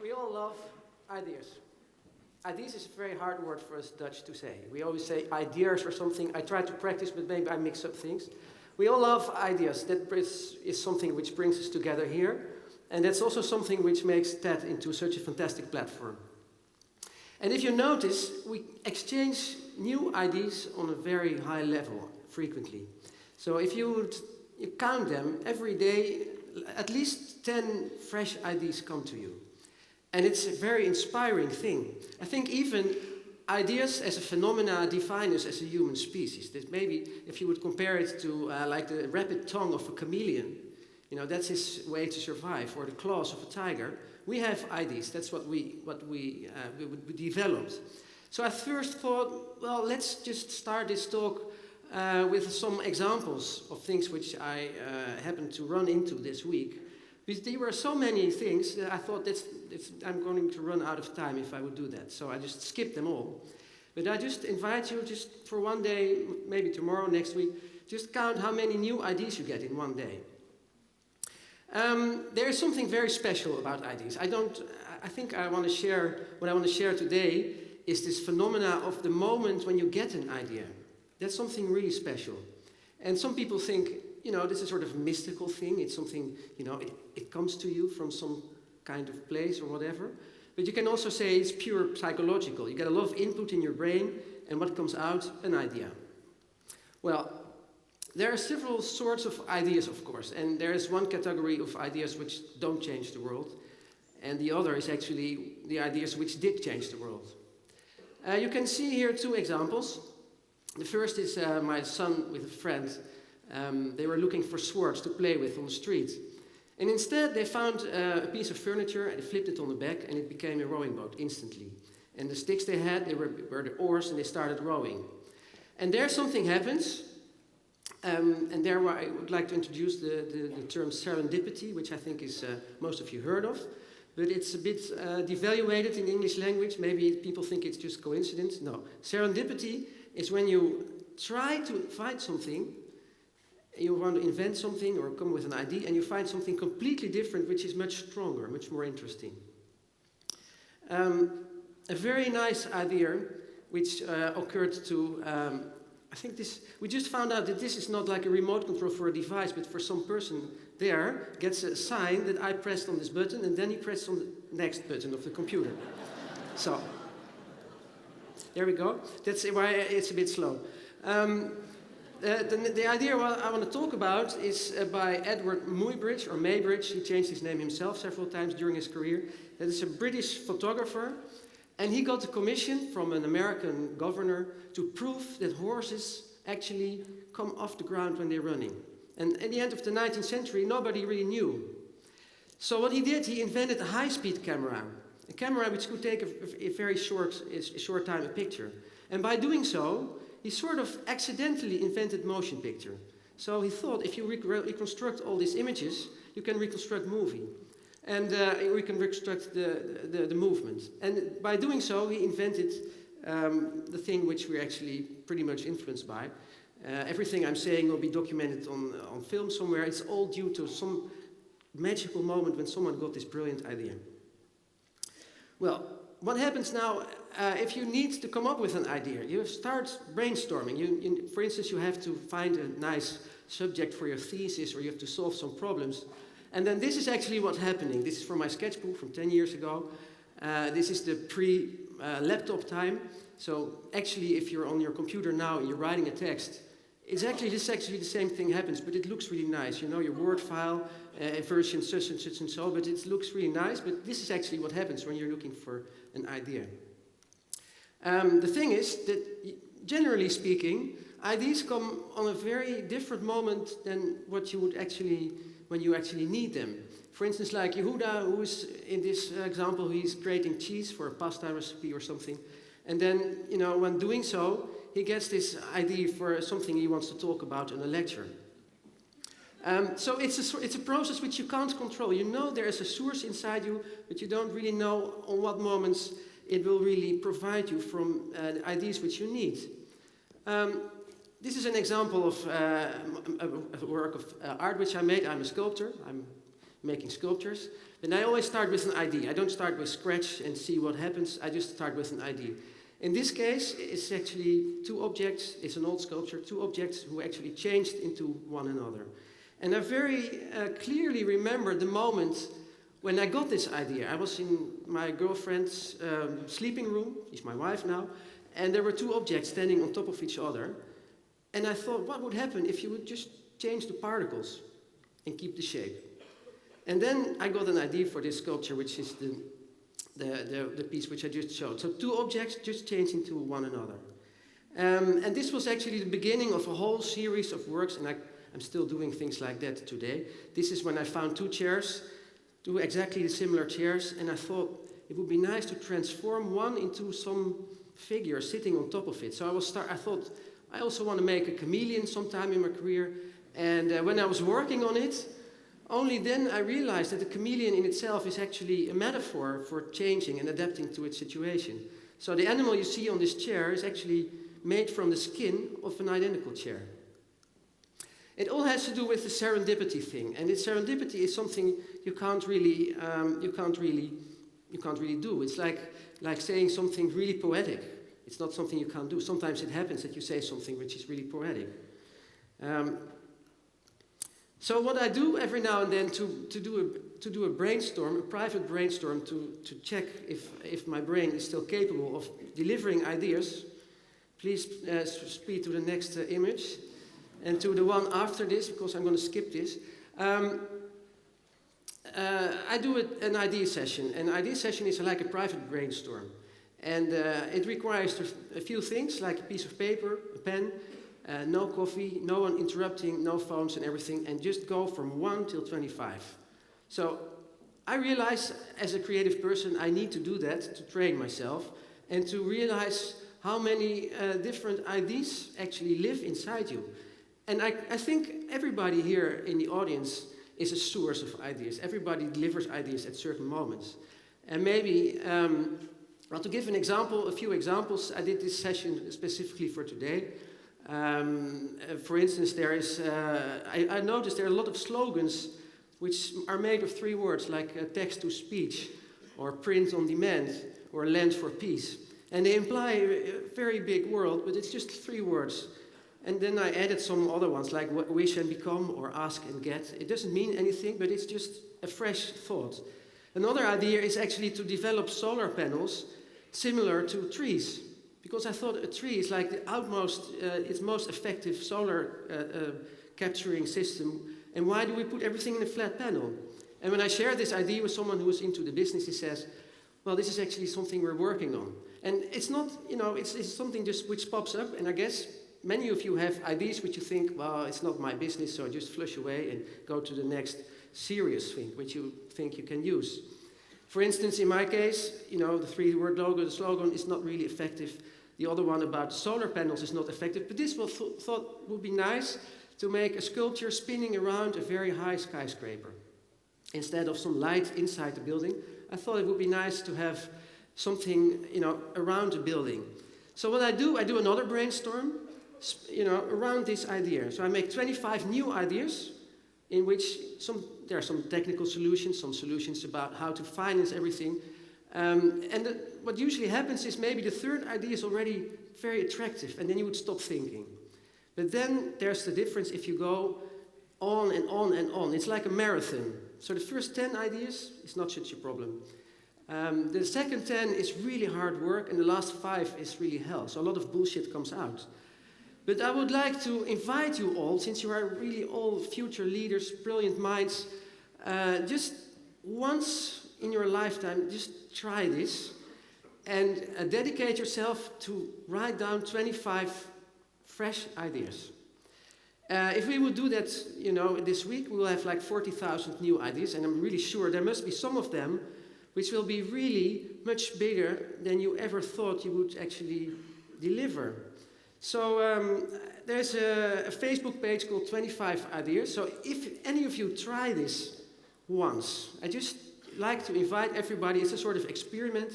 We all love ideas. Ideas is a very hard word for us Dutch to say. We always say ideas or something. I try to practice, but maybe I mix up things. We all love ideas. That is something which brings us together here. And that's also something which makes TED into such a fantastic platform. And if you notice, we exchange new ideas on a very high level frequently. So if you count them, every day at least 10 fresh ideas come to you. And it's a very inspiring thing. I think even ideas as a phenomena define us as a human species. That maybe if you would compare it to like the rapid tongue of a chameleon, you know, that's his way to survive, or the claws of a tiger. We have ideas. That's what we developed. So I first thought, well, let's just start this talk with some examples of things which I happened to run into this week. Because there were so many things that I thought I'm going to run out of time if I would do that. So I just skipped them all. But I just invite you just for one day, maybe tomorrow, next week, just count how many new ideas you get in one day. There is something very special about ideas. I think what I want to share today is this phenomena of the moment when you get an idea. That's something really special. And some people think, you know, this is sort of a mystical thing. It's something, you know, it comes to you from some kind of place or whatever. But you can also say it's pure psychological. You get a lot of input in your brain, and what comes out? An idea. Well, there are several sorts of ideas, of course, and there is one category of ideas which don't change the world, and the other is actually the ideas which did change the world. You can see here two examples. The first is my son with a friend. They were looking for swords to play with on the street. And instead they found a piece of furniture and they flipped it on the back and it became a rowing boat instantly. And the sticks they had, they were the oars and they started rowing. And there something happens. And there I would like to introduce the term serendipity, which I think is most of you heard of. But it's a bit devaluated in English language. Maybe people think it's just coincidence. No. Serendipity is when you try to find something, you want to invent something or come with an idea, and you find something completely different, which is much stronger, much more interesting. A very nice idea, which occurred to, I think we just found out that this is not like a remote control for a device, but for some person there gets a sign that I pressed on this button, and then he pressed on the next button of the computer. So, there we go. That's why it's a bit slow. The idea I want to talk about is by Edward Muybridge, or Maybridge. He changed his name himself several times during his career. That is a British photographer, and he got a commission from an American governor to prove that horses actually come off the ground when they're running. And at the end of the 19th century, nobody really knew. So what he did, he invented a high-speed camera, a camera which could take a very short time a picture. And by doing so, he sort of accidentally invented motion picture. So he thought, if you reconstruct all these images, you can reconstruct movie. And we can reconstruct the movement. And by doing so, he invented the thing which we're actually pretty much influenced by. Everything I'm saying will be documented on film somewhere. It's all due to some magical moment when someone got this brilliant idea. Well, what happens now if you need to come up with an idea? You start brainstorming. For instance, you have to find a nice subject for your thesis, or you have to solve some problems. And then this is actually what's happening. This is from my sketchbook from 10 years ago. This is the pre-laptop time. So actually, if you're on your computer now and you're writing a text, this is actually the same thing happens, but it looks really nice. You know, your Word file, version such and so, but it looks really nice. But this is actually what happens when you're looking for an idea. The thing is that, generally speaking, ideas come on a very different moment than what you would when you actually need them. For instance, like Yehuda, who is in this example, he's grating cheese for a pasta recipe or something. And then, when doing so, he gets this idea for something he wants to talk about in a lecture. So it's a process which you can't control. You know there is a source inside you, but you don't really know on what moments it will really provide you from the ideas which you need. This is an example of a work of art which I made. I'm a sculptor. I'm making sculptures. And I always start with an idea. I don't start with scratch and see what happens. I just start with an idea. In this case, it's actually two objects. It's an old sculpture, two objects who actually changed into one another. And I very clearly remember the moment when I got this idea. I was in my girlfriend's sleeping room. She's my wife now. And there were two objects standing on top of each other. And I thought, what would happen if you would just change the particles and keep the shape? And then I got an idea for this sculpture, which is the piece which I just showed. So two objects just change into one another. And this was actually the beginning of a whole series of works, and I'm still doing things like that today. This is when I found two chairs, two exactly similar chairs, and I thought it would be nice to transform one into some figure sitting on top of it. So I thought I also want to make a chameleon sometime in my career. And when I was working on it, only then I realized that the chameleon in itself is actually a metaphor for changing and adapting to its situation. So the animal you see on this chair is actually made from the skin of an identical chair. It all has to do with the serendipity thing, and serendipity is something you can't really do. It's like saying something really poetic. It's not something you can't do. Sometimes it happens that you say something which is really poetic. So what I do every now and then to do a brainstorm, a private brainstorm, to check if my brain is still capable of delivering ideas. Please speed to the next image. And to the one after this, because I'm going to skip this. I do an idea session. An idea session is like a private brainstorm. And it requires a few things, like a piece of paper, a pen, no coffee, no one interrupting, no phones and everything, and just go from 1 till 25. So I realize, as a creative person, I need to do that to train myself and to realize how many different ideas actually live inside you. And I think everybody here in the audience is a source of ideas. Everybody delivers ideas at certain moments. And maybe, well, to give a few examples, I did this session specifically for today. For instance, I noticed there are a lot of slogans which are made of 3 words, like text-to-speech, or print on demand, or land for peace. And they imply a very big world, but it's just 3 words. And then I added some other ones, like wish and become, or ask and get. It doesn't mean anything, but it's just a fresh thought. Another idea is actually to develop solar panels similar to trees. Because I thought a tree is like its most effective solar capturing system. And why do we put everything in a flat panel? And when I shared this idea with someone who was into the business, he says, well, this is actually something we're working on. And it's not, it's something just which pops up. And I guess many of you have ideas which you think, well, it's not my business, so just flush away and go to the next serious thing, which you think you can use. For instance, in my case, the 3-word logo, the slogan is not really effective. The other one about solar panels is not effective, but this thought would be nice to make a sculpture spinning around a very high skyscraper. Instead of some light inside the building, I thought it would be nice to have something, around the building. So what I do another brainstorm, around this idea. So I make 25 new ideas in which there are some technical solutions, some solutions about how to finance everything. What usually happens is maybe the 3rd idea is already very attractive, and then you would stop thinking. But then there's the difference if you go on and on and on. It's like a marathon. So the first 10 ideas is not such a problem. The second 10 is really hard work, and the last 5 is really hell. So a lot of bullshit comes out. But I would like to invite you all, since you are really all future leaders, brilliant minds, just once in your lifetime, just try this and dedicate yourself to write down 25 fresh ideas. If we would do that, this week, we will have like 40,000 new ideas, and I'm really sure there must be some of them which will be really much bigger than you ever thought you would actually deliver. So there's a Facebook page called 25 Ideas. So if any of you try this once, I just like to invite everybody. It's a sort of experiment.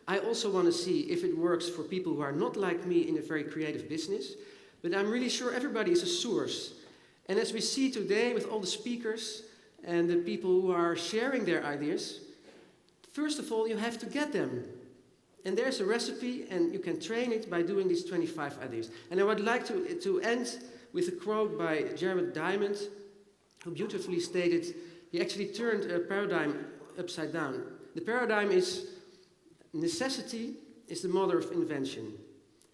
I also want to see if it works for people who are not like me in a very creative business. But I'm really sure everybody is a source. And as we see today with all the speakers and the people who are sharing their ideas, first of all, you have to get them. And there's a recipe, and you can train it by doing these 25 ideas. And I would like to end with a quote by Jared Diamond, who beautifully stated, he actually turned a paradigm upside down. The paradigm is necessity is the mother of invention.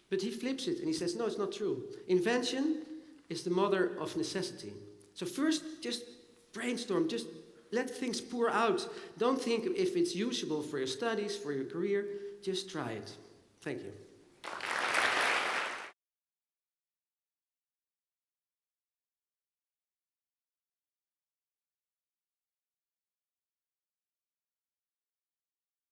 But he flips it and he says, no, it's not true. Invention is the mother of necessity. So first, just brainstorm, just let things pour out. Don't think if it's usable for your studies, for your career, just try it. Thank you.